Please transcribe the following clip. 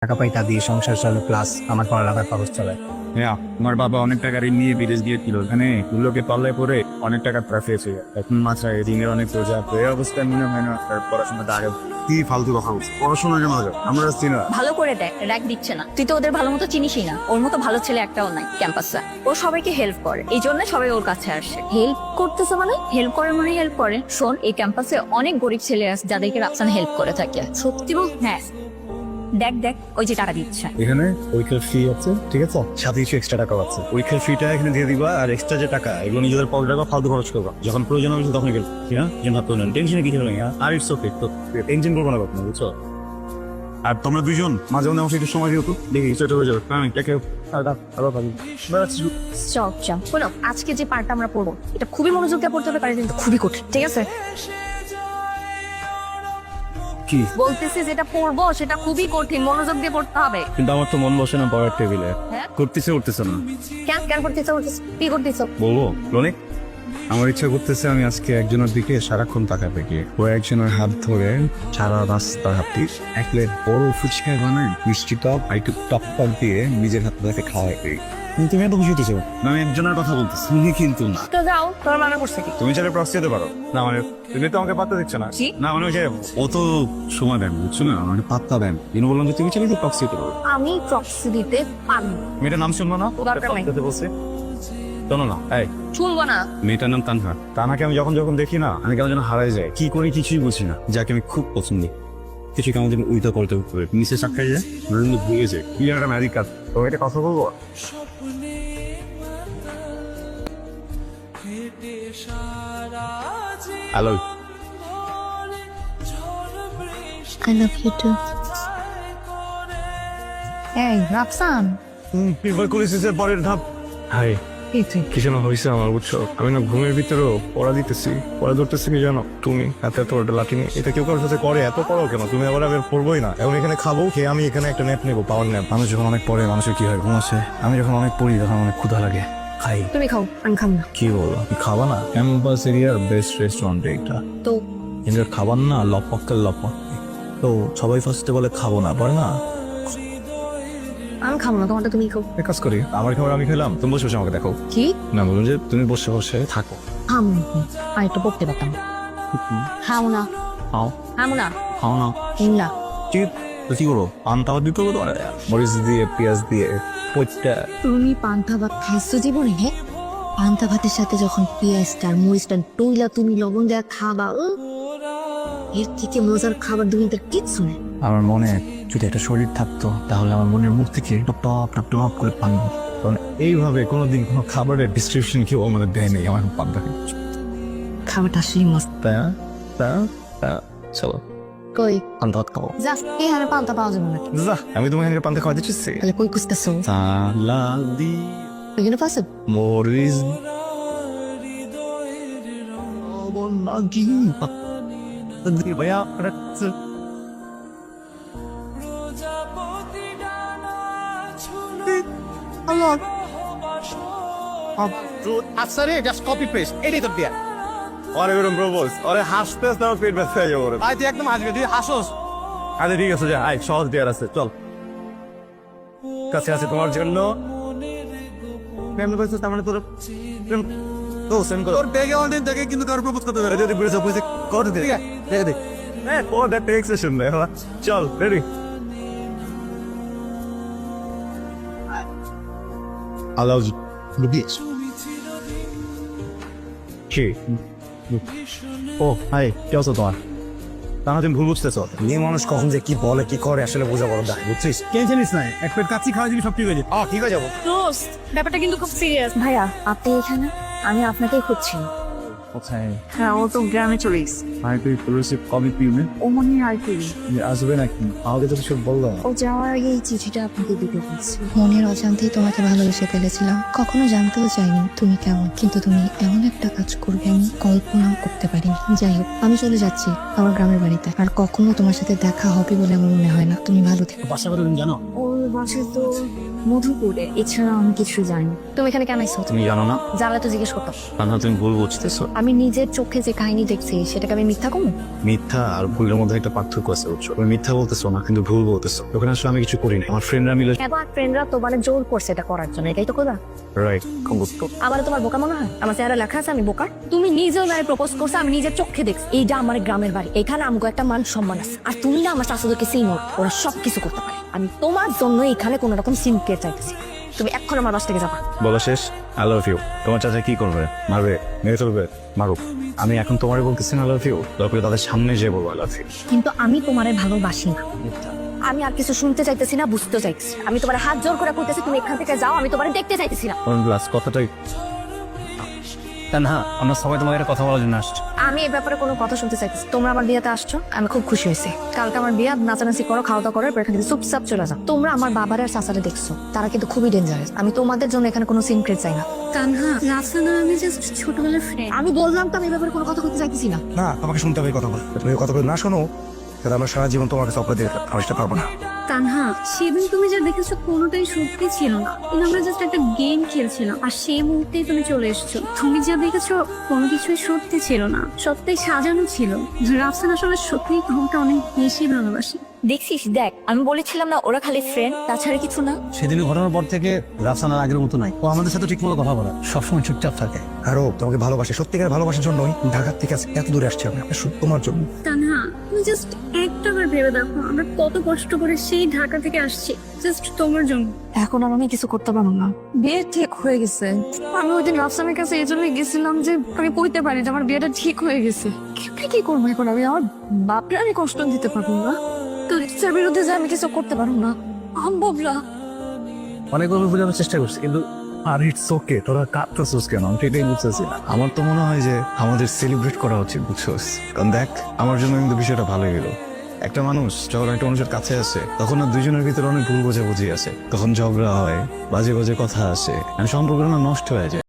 টাকা পয়সা দিয়ে সংসার চলে, প্লাস আমার পড়ালেখার খরচ চলে। হ্যাঁ, আমার বাবা অনেক টাকা ঋণ নিয়ে বিদেশ গিয়েছিল, এখানে গুলোকে পাল্লায় পরে অনেক টাকা ট্রাফিয়েছে। এখন মাথায় ঋণের অনেক বোঝা, এই অবস্থায় মনে হয় না তার পড়াশোনাটা আগে। কি ফালতু কথা বলছি, পড়াশোনা কেন হবে? আমরা চিনি না। ভালো করে দেখ, র্যাক দিচ্ছে না। তুই তো ওদের ভালো মতো চিনিসই না। ওর মতো ভালো ছেলে একটাও নাই ক্যাম্পাসে। ও সবাইকে হেল্প করে, এই জন্য সবাই ওর কাছে আসে। হেল্প করতেছে মানে হেল্প করে মানে হেল্প করে। শোন, এই ক্যাম্পাসে অনেক গরিব ছেলে আছে যাদেরকে রাফসান হেল্প করে থাকে। সত্যি বল? হ্যাঁ, দেখ দেখ ওই যে টাকা দিচ্ছে। এখানে পরীক্ষার ফি আছে, ঠিক আছে, সাথে কিছু এক্সট্রা টাকা আছে। পরীক্ষার ফিটা এখানে দিয়ে দিবা, আর এক্সট্রা যে টাকা এগুলো নিজেদের পকেট রাখবা, ফালতু খরচ করবা। যখন প্রয়োজন হবে তখন গেল, হ্যাঁ, যেন ভাবতে না, টেনশনে কিছু নেই। আর ইটস ওকে, তো টেনশন করবো না কখনো, বুঝছো? আর তোমরা দুজন মাঝে মাঝে আমার একটু সময় দিও তো, দেখি সেটা হয়ে যাবে। আমি কে চল চল, শোনো, আজকে যে পার্টটা আমরা পড়বো এটা খুবই মনোযোগ দিয়ে পড়তে হবে, কারণ কিন্তু খুবই কঠিন, ঠিক আছে? কি বলতেছি যেটা পড়বো সেটা খুবই কঠিন, মনোযোগ দিয়ে পড়তে হবে। কিন্তু আমার তো মন বসে না পড়ার টেবিলে, হ্যাঁ? করতেছে না। কেন কেন করতেছো? কি করতেছো? বলবো রনিক, আমার ইচ্ছা করতেছে আমি আজকে একজনের দিকে সারাক্ষণ তাকাবে গিয়ে, ও একজনের হাত ধরে সারা রাস্তা হাঁটি, এক প্লেট বড় ফুচকা বানাই, মিষ্টি টপ আর একটু টপ টপ দিয়ে নিজের হাতে তাকে খাওয়াই দিই। কিন্তু তুমি এত খুশি হতেছো, আমি একজনের কথা বলতেছি, তুমি কিন্তু না। তো যাও, তোমার মানা করছে কি? তুমি চাইলে প্রক্সি হতে পারো। না মানে তুমি তো আমাকে পাত্তা দিচ্ছ না। কি? না মানে ওই যে অত সময় দেন, বুঝছো না, মানে পাত্তা দেন। কিন্তু বললাম যে তুমি চাইলে তো প্রক্সি হতে পারো। আমি প্রক্সি দিতে পারবো। মেয়েটার নাম শুনবো না? দরকার নাই। দিতে বলছে, শোনো না। এই শুনবো না। মেয়েটার নাম তানহা। তানহাকে আমি যখন যখন দেখি না, আমি কেমন যেন হারাই যায়, কি করি কিছুই বুঝি না। যাকে আমি খুব পছন্দ, কিছু কেমন যেন উইথা করতে হবে, নিচে চাকাই যায়, ভুলে যায়। কি একটা ম্যাজিক কাজ। তো এটা কথা বলবো। Hello, I love you too. এই রাফসান, প্রিফার করেছি যে পরের ধাপ। হাই, কি যেন হয়েছে আমার, বুঝছো? আমি না ঘুমের ভিতরেও পড়া দিতেছি, পড়া ধরতেছি কি জানো? তুমি হাতে এত বড় লাঠি নিয়ে, এটা কেউ কারোর সাথে করে, এত পড়ো কেন তুমি? আবার আমি পড়বোই না, এখন এখানে খাবো, খেয়ে আমি এখানে একটা ন্যাপ নেবো, পাওয়ার ন্যাপ। মানুষ যখন অনেক পড়ে, মানুষের কি হয়, ঘুম আসে। আমি যখন অনেক পড়ি তখন অনেক ক্ষুধা লাগে, খাই। তুমি খাও, আমি খাবো না। কি বলো, খাবা না? ক্যাম্পাস এরিয়ার বেস্ট রেস্টুরেন্ট এটা, তো এদের খাবার না লপকের লপক। তো সবাই ফার্স্টে বলে খাবো না, পরে না আমি খাবো না, তোমারটা তুমি খাও। এক কাজ করি, আমার খাবার আমি খেলাম, তুমি বসে বসে আমাকে দেখো। কি? না, বলুন যে তুমি বসে বসে থাকো। খাবো না, আর একটু পড়তে পারতাম। খাবো না, খাও, খাবো না, খাও না। না। ঠিক, তো কি করবো? পান্তা ভাত দিতে হবে তোমার, মরিচ দিয়ে পেঁয়াজ দিয়ে পইটা। তুমি পান্তা ভাত খাইছো জীবনে? হ্যাঁ, পান্তা ভাতের সাথে যখন পেঁয়াজটা আর মরিচটা টইলা তুমি লবণ দেওয়া খাবা, এর থেকে মজার খাবার দুনিয়াতে কিচ্ছু নেই। আমার মনে যদি একটা শরীর থাকতো, তাহলে আমার মনের মুখ থেকে টপ টপ টপ টপ করে পান। কারণ এইভাবে কোনোদিন কোনো খাবারের ডিসক্রিপশন কেউ আমাদের দেয় নেই। আমার পান্তা খাবারটা আসলেই মস্ত। তাই না? তাই না? তাই না? চলো কই পান্তা ভাত খাবো। জাস্ট এখানে পান্তা পাওয়া যাবে না। যা, আমি তোমাকে পান্তা খাওয়াতে চাচ্ছি। তাহলে কই খুঁজতেছো? সালাদি ওইখানে পাশে মরিচ নাকি ভাইয়া আফসারে জাস্ট কপি পেস্ট এটাই তো দিয়া অনেক এরকম প্রপোজ, অনেক হাসতে হাসতে আমার পেট ব্যথা হয়ে যাবে। ভাই তুই একদম আসবে তুই হাসোস। আচ্ছা ঠিক আছে, যা, আয়, সহজ দেওয়ার আছে, চল। কাছে আছে তোমার জন্য। প্রেম করেছিস তার মানে তোর প্রেম তো সেন্ড কর। তোর ব্যাগে অনেক থেকে কিন্তু কারো প্রপোজ করতে পারে যদি বুঝে বুঝে কর দে। ঠিক আছে দেখে দে হ্যাঁ, ও দ্যাট টেক্স সেশন দে। চল, ready. I love you. Bitch. কি? ও হাই, কি অবস্থা তোমার? তা না তুমি ভুল বুঝতেছো। মেয়ে মানুষ কখন যে কি বলে কি করে আসলে বোঝা বড় দায়, বুঝছিস? কে জানিস না, এক প্লেট কাচ্চি খাওয়া দিবি, সব ঠিক হয়ে যাবে। ঠিক হয়ে যাবো। দোস্ত, ব্যাপারটা কিন্তু খুব সিরিয়াস। ভাইয়া, আপনি এখানে? আমি আপনাকেই খুঁজছি। কোথায়? হ্যাঁ, ও তো গ্রামে চলে গেছে। ভাই তুই পুলিশে কবি পিউনে ও মনে হয় আর কি আসবে নাকি? আমাকে তো কিছু বললো না। ও যাওয়ার আগে এই চিঠিটা আপনাকে দিতে বলছি। মনের অজান্তেই তোমাকে ভালোবেসে ফেলেছিলাম, কখনো জানতেও চাইনি তুমি কেমন, কিন্তু তুমি এমন একটা কাজ করবে আমি কল্পনাও করতে পারিনি। যাই হোক, আমি চলে যাচ্ছি আমার গ্রামের বাড়িতে, আর কখনো তোমার সাথে দেখা হবে বলে আমার মনে হয় না। তুমি ভালো থেকো। বাসা করে তুমি জানো? ওর বাসা তো মধুপুরে, এছাড়া আমি কিছু জানি না। তুমি এখানে কেন আইছো? তুমি জানো না? জানলে তো জিজ্ঞেস করতাম। কারণ তুমি ভুল বুঝতেছো। আমি নিজের চোখে যে কাহিনী দেখছি সেটাকে আমি মিথ্যা কমু? মিথ্যা আর ভুলের মধ্যে একটা পার্থক্য আছে বুঝছো, তুমি মিথ্যা বলতেছো না কিন্তু ভুল বলতেছো। ওখানে আসলে আমি কিছু করিনি, আমার ফ্রেন্ডরা মিলে। এবার ফ্রেন্ডরা তো মানে জোর করছে এটা করার জন্য, এটাই তো কথা। রাইট, কমবুতো। আমার তোমার বোকা মনে হয়? আমার চেহারা লেখা আছে আমি বোকা? তুমি নিজেও নারে প্রপোজ করছো, আমি নিজের চোখে দেখছি। এইটা আমার গ্রামের বাড়ি, এখানে আমগো একটা মান সম্মান আছে। আর তুমি না আমার শাশুড়িকে চিনো, ওরা সবকিছু করতে পারে। আমি তোমার জন্য এখানে কোনো রকম সিনকে চাইতেছি। তুমি এখন আমার বাস থেকে যাবা। বলা শেষ। I love you. তোমার চাচা কি করবে? মারবে, মেরে ফেলবে, মারুক। আমি এখন তোমারে বলতেছি না আই লাভ ইউ, তারপরে তাদের সামনে যে বলবো আই লাভ ইউ। কিন্তু আমি তোমারে ভালোবাসি না। আমি আর কিছু শুনতে চাইতেছি না, বুঝতে চাইতেছি। আমি তোমার হাত জোর করে করতেছি, তুমি এখান থেকে যাও। আমি তোমারে দেখতে চাইতেছি না। লাস্ট কথাটাই না, আমরা সবাই তোমাকে একটা কথা বলার জন্য আসছি। আমি এই ব্যাপারে কোনো কথা শুনতে চাইতেছি। তোমরা আমার বিয়েতে আসছো, আমি খুব খুশি হয়েছি। কালকে আমার বিয়ে, নাচানাচি করো, খাওয়া দাওয়া করো, এরপর এখান থেকে চুপচাপ চলে যাও। তোমরা আমার বাবার আর চাচারে দেখছো, তারা কিন্তু খুবই ডেঞ্জারাস। আমি তোমাদের জন্য এখানে কোনো সিনক্রেট চাই না। তানহা, রাফসানা আমি জাস্ট ছোটবেলার ফ্রেন্ড। আমি বললাম তো আমি এই ব্যাপারে কোনো কথা বলতে চাইতেছি না। না, আমাকে শুনতে হবে এই কথা বল। তুমি এই কথাগুলো না শোনো তাহলে আমরা সারা জীবন তোমাকে চকলেট দিয়ে আমি সেটা পারবো না। তানহা, সেদিন তুমি যা দেখেছো কোনোটাই সত্যি ছিল না। কিন্তু আমরা জাস্ট একটা গেম খেলছিলাম, আর সেই মুহূর্তেই তুমি চলে এসেছো। তুমি যা দেখেছো কোনো কিছুই সত্যি ছিল না, সত্যি সাজানো ছিল। রাফসানা আসলে সত্যিই তোমাকে অনেক বেশি ভালোবাসি। দেখছিস, দেখ আমি বলেছিলাম না ওরা খালি ফ্রেন্ড, তাছাড়া কিছু না। সেদিনের ঘটনার পর থেকে রাফসানার আগের মতো নাই। ও আমাদের সাথে ঠিকমতো কথা বলে, সবসময় চুপচাপ থাকে। আরো তোমাকে ভালোবাসে, সত্যিকার ভালোবাসার জন্যই ঢাকা থেকে আজকে এত দূরে আসছি আমি, শুধু তোমার জন্য। তানহা, তুমি জাস্ট একটাবার ভেবে দেখো আমরা কত কষ্ট করে সেই ঢাকা থেকে আসছি জাস্ট তোমার জন্য। এখন আর আমি কিছু করতে পারবো না। বিয়ে ঠিক হয়ে গেছে। আমি ওই দিন রাফসানের কাছে এই জন্যই গেছিলাম যে আমি কইতে পারি যে আমার বিয়েটা ঠিক হয়ে গেছে। কি করবো এখন আমি? আমার বাপরে আমি কষ্ট দিতে পারবো না, তো ইচ্ছার বিরুদ্ধে যে আমি কিছু করতে পারবো না, সম্ভব না। অনেকভাবে বোঝানোর চেষ্টা করছি কিন্তু আর ইটস ওকে, তোরা কাঁদতেছিস কেন? আমি সেটাই বুঝতেছি না। আমার তো মনে হয় যে আমাদের সেলিব্রেট করা উচিত, বুঝছোস? কারণ দেখ, আমার জন্য কিন্তু বিষয়টা ভালো গেল। একটা মানুষ যখন একটা মানুষের কাছে আসে তখন না দুইজনের ভিতরে অনেক ভুল বোঝাবুঝি আছে, তখন ঝগড়া হয়, বাজে বাজে কথা আসে, আর সম্পর্কটা না নষ্ট হয়ে যায়।